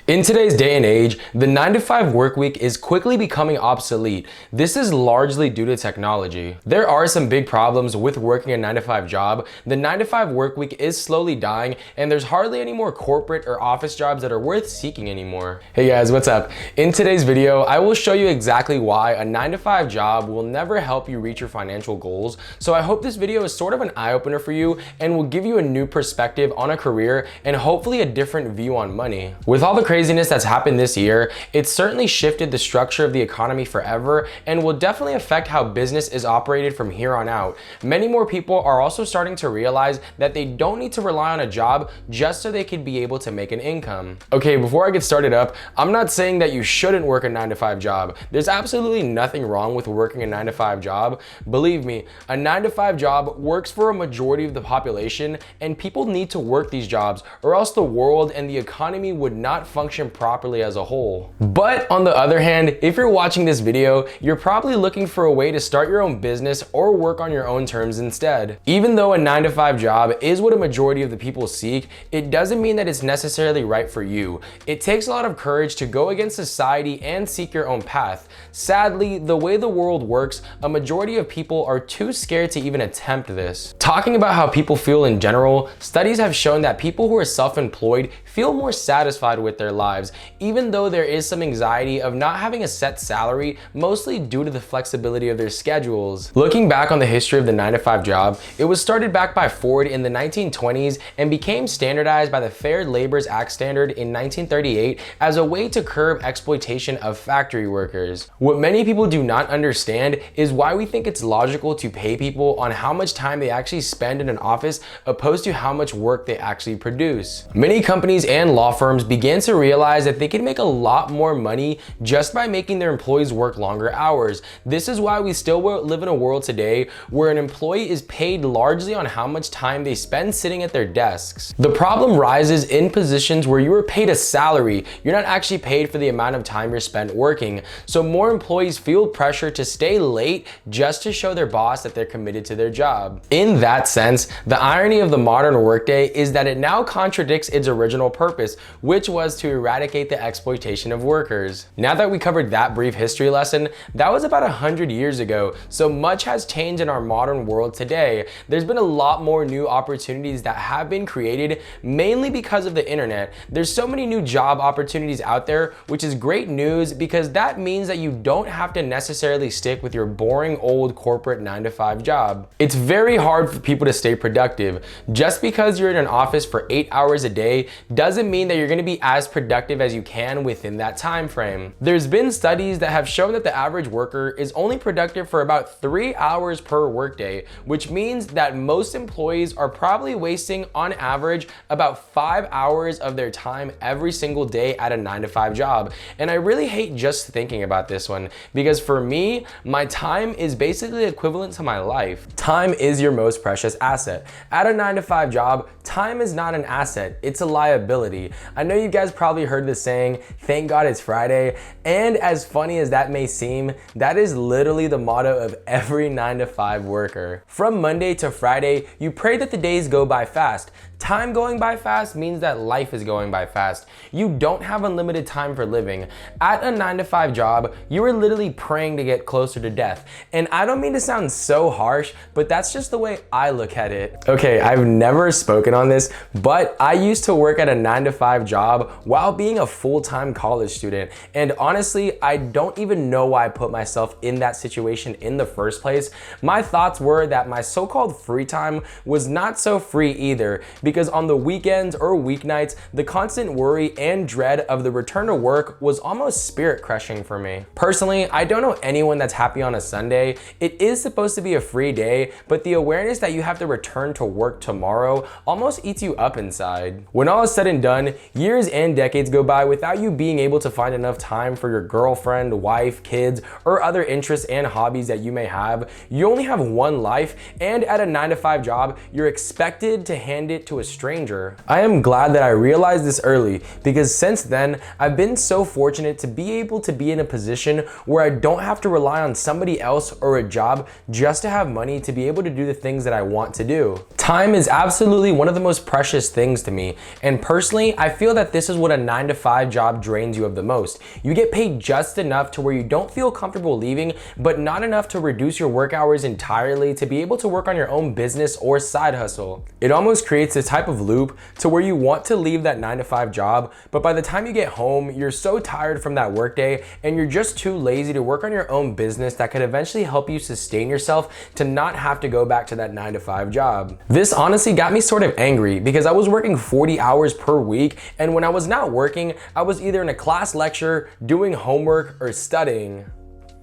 In today's day and age, the 9-to-5 work week is quickly becoming obsolete. This is largely due to technology. There are some big problems with working a 9-to-5 job. The 9-to-5 work week is slowly dying, and there's hardly any more corporate or office jobs that are worth seeking anymore. Hey guys, what's up? In today's video, I will show you exactly why a 9-to-5 job will never help you reach your financial goals. So I hope this video is sort of an eye-opener for you and will give you a new perspective on a career and hopefully a different view on money. With all the craziness that's happened this year, it's certainly shifted the structure of the economy forever and will definitely affect how business is operated from here on out. Many more people are also starting to realize that they don't need to rely on a job just so they could be able to make an income. Okay, before I get started up, I'm not saying that you shouldn't work a 9-to-5 job. There's absolutely nothing wrong with working a 9-to-5 job. Believe me, a 9-to-5 job works for a majority of the population, and people need to work these jobs or else the world and the economy would not function properly as a whole. But on the other hand, if you're watching this video, you're probably looking for a way to start your own business or work on your own terms instead. Even though a 9-to-5 job is what a majority of the people seek, it doesn't mean that it's necessarily right for you. It takes a lot of courage to go against society and seek your own path. Sadly, the way the world works, a majority of people are too scared to even attempt this. Talking about how people feel in general, studies have shown that people who are self-employed feel more satisfied with their lives, even though there is some anxiety of not having a set salary, mostly due to the flexibility of their schedules. Looking back on the history of the 9-to-5 job, it was started back by Ford in the 1920s and became standardized by the Fair Labor Act standard in 1938 as a way to curb exploitation of factory workers. What many people do not understand is why we think it's logical to pay people on how much time they actually spend in an office opposed to how much work they actually produce. Many companies and law firms began to realize that they could make a lot more money just by making their employees work longer hours. This is why we still live in a world today where an employee is paid largely on how much time they spend sitting at their desks. The problem rises in positions where you are paid a salary. You're not actually paid for the amount of time you're spent working. So more employees feel pressure to stay late just to show their boss that they're committed to their job. In that sense, the irony of the modern workday is that it now contradicts its original purpose, which was to eradicate the exploitation of workers. Now that we covered that brief history lesson, that was about 100 years ago, so much has changed in our modern world today. There's been a lot more new opportunities that have been created, mainly because of the internet. There's so many new job opportunities out there, which is great news because that means that you don't have to necessarily stick with your boring old corporate 9-to-5 job. It's very hard for people to stay productive. Just because you're in an office for 8 hours a day doesn't mean that you're going to be as productive as you can within that time frame. There's been studies that have shown that the average worker is only productive for about 3 hours per workday, which means that most employees are probably wasting on average about 5 hours of their time every single day at a 9-to-5 job. And I really hate just thinking about this one because for me, my time is basically equivalent to my life. Time is your most precious asset. At a 9-to-5 job, time is not an asset, it's a liability. I know you guys probably heard the saying, thank God it's Friday, and as funny as that may seem, that is literally the motto of every 9-to-5 worker. From Monday to Friday, you pray that the days go by fast. Time going by fast means that life is going by fast. You don't have unlimited time for living. At a 9-to-5 job, you are literally praying to get closer to death. And I don't mean to sound so harsh, but that's just the way I look at it. Okay, I've never spoken on this, but I used to work at a 9-to-5 job while being a full-time college student. And honestly, I don't even know why I put myself in that situation in the first place. My thoughts were that my so-called free time was not so free either, because on the weekends or weeknights, the constant worry and dread of the return to work was almost spirit crushing for me. Personally, I don't know anyone that's happy on a Sunday. It is supposed to be a free day, but the awareness that you have to return to work tomorrow almost eats you up inside. When all is said and done, years and decades go by without you being able to find enough time for your girlfriend, wife, kids, or other interests and hobbies that you may have. You only have one life, and at a 9-to-5 job, you're expected to hand it to to a stranger. I am glad that I realized this early because since then, I've been so fortunate to be able to be in a position where I don't have to rely on somebody else or a job just to have money to be able to do the things that I want to do. Time is absolutely one of the most precious things to me, and personally, I feel that this is what a 9-to-5 job drains you of the most. You get paid just enough to where you don't feel comfortable leaving, but not enough to reduce your work hours entirely to be able to work on your own business or side hustle. It almost creates this type of loop to where you want to leave that 9-to-5 job, but by the time you get home, you're so tired from that workday and you're just too lazy to work on your own business that could eventually help you sustain yourself to not have to go back to that 9-to-5 job. This honestly got me sort of angry because I was working 40 hours per week, and when I was not working, I was either in a class lecture, doing homework, or studying.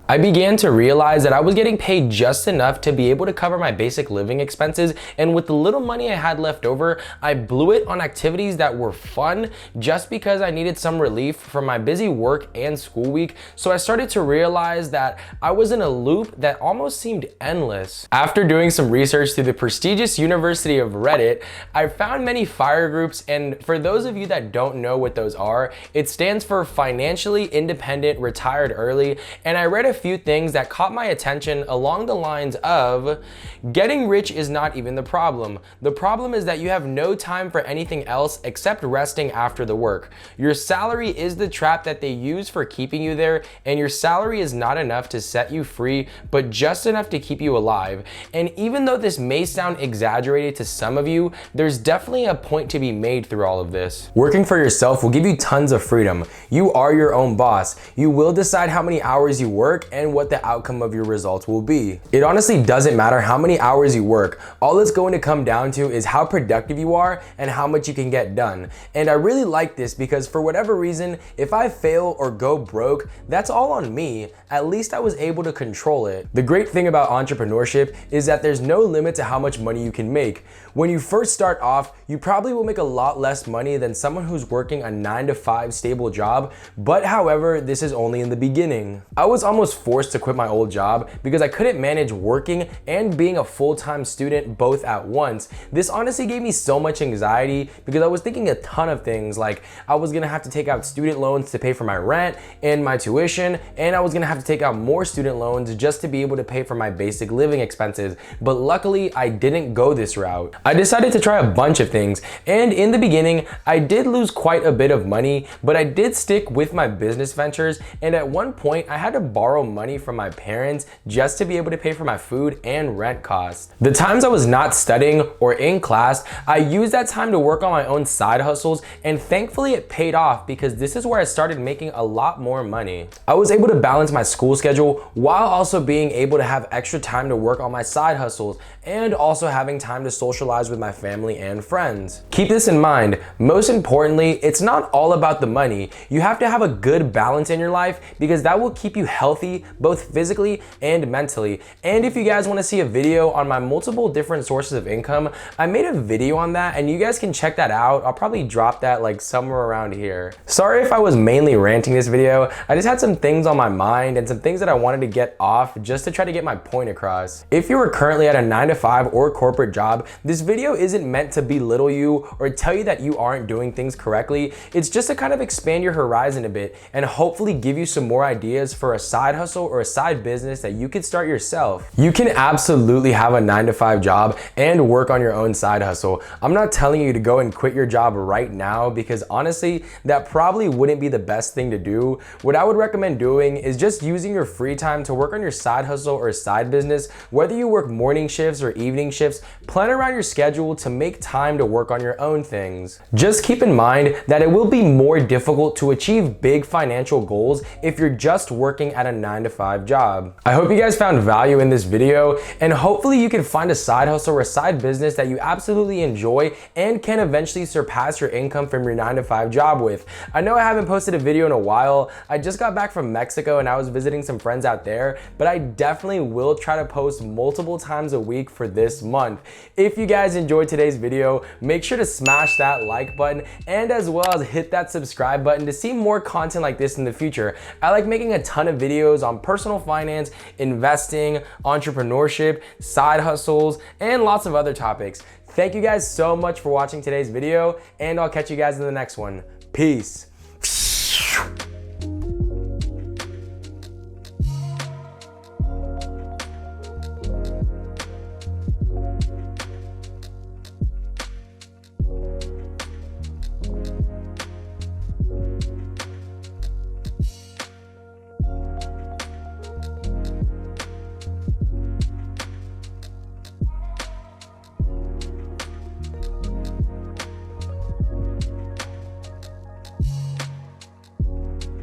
I began to realize that I was getting paid just enough to be able to cover my basic living expenses, and with the little money I had left over, I blew it on activities that were fun just because I needed some relief from my busy work and school week. So I started to realize that I was in a loop that almost seemed endless. After doing some research through the prestigious University of Reddit, I found many FIRE groups, and for those of you that don't know what those are, it stands for Financially Independent Retired Early, and I read a few things that caught my attention along the lines of getting rich is not even the problem. The problem is that you have no time for anything else except resting after the work. Your salary is the trap that they use for keeping you there, and your salary is not enough to set you free, but just enough to keep you alive. And even though this may sound exaggerated to some of you, there's definitely a point to be made through all of this. Working for yourself will give you tons of freedom. You are your own boss. You will decide how many hours you work and what the outcome of your results will be. It honestly doesn't matter how many hours you work. All it's going to come down to is how productive you are and how much you can get done. And I really like this because for whatever reason, if I fail or go broke, that's all on me. At least I was able to control it. The great thing about entrepreneurship is that there's no limit to how much money you can make. When you first start off, you probably will make a lot less money than someone who's working a 9-to-5 stable job, but however, this is only in the beginning. I was almost forced to quit my old job because I couldn't manage working and being a full-time student both at once. This honestly gave me so much anxiety because I was thinking a ton of things, like I was gonna have to take out student loans to pay for my rent and my tuition, and I was gonna have to take out more student loans just to be able to pay for my basic living expenses. But luckily, I didn't go this route. I decided to try a bunch of things, and in the beginning, I did lose quite a bit of money, but I did stick with my business ventures, and at one point, I had to borrow money from my parents just to be able to pay for my food and rent costs. The times I was not studying or in class, I used that time to work on my own side hustles, and thankfully it paid off because this is where I started making a lot more money. I was able to balance my school schedule while also being able to have extra time to work on my side hustles and also having time to socialize with my family and friends. Keep this in mind. Most importantly, it's not all about the money. You have to have a good balance in your life because that will keep you healthy both physically and mentally. And if you guys want to see a video on my multiple different sources of income, I made a video on that and you guys can check that out. I'll probably drop that like somewhere around here. Sorry if I was mainly ranting this video. I just had some things on my mind and some things that I wanted to get off just to try to get my point across. If you are currently at a 9-to-5 or corporate job, this video isn't meant to belittle you or tell you that you aren't doing things correctly. It's just to kind of expand your horizon a bit and hopefully give you some more ideas for a side hustle or a side business that you could start yourself. You can absolutely have a 9-to-5 job and work on your own side hustle. I'm not telling you to go and quit your job right now because honestly, that probably wouldn't be the best thing to do. What I would recommend doing is just using your free time to work on your side hustle or side business. Whether you work morning shifts or evening shifts, plan around your schedule to make time to work on your own things. Just keep in mind that it will be more difficult to achieve big financial goals if you're just working at a 9-to-5 job. I hope you guys found value in this video, and hopefully you can find a side hustle or a side business that you absolutely enjoy and can eventually surpass your income from your 9-to-5 job with. I know I haven't posted a video in a while. I just got back from Mexico and I was visiting some friends out there, but I definitely will try to post multiple times a week for this month. If you guys enjoyed today's video, make sure to smash that like button and as well as hit that subscribe button to see more content like this in the future. I like making a ton of videos on personal finance, investing, entrepreneurship, side hustles, and lots of other topics. Thank you guys so much for watching today's video, and I'll catch you guys in the next one. Peace.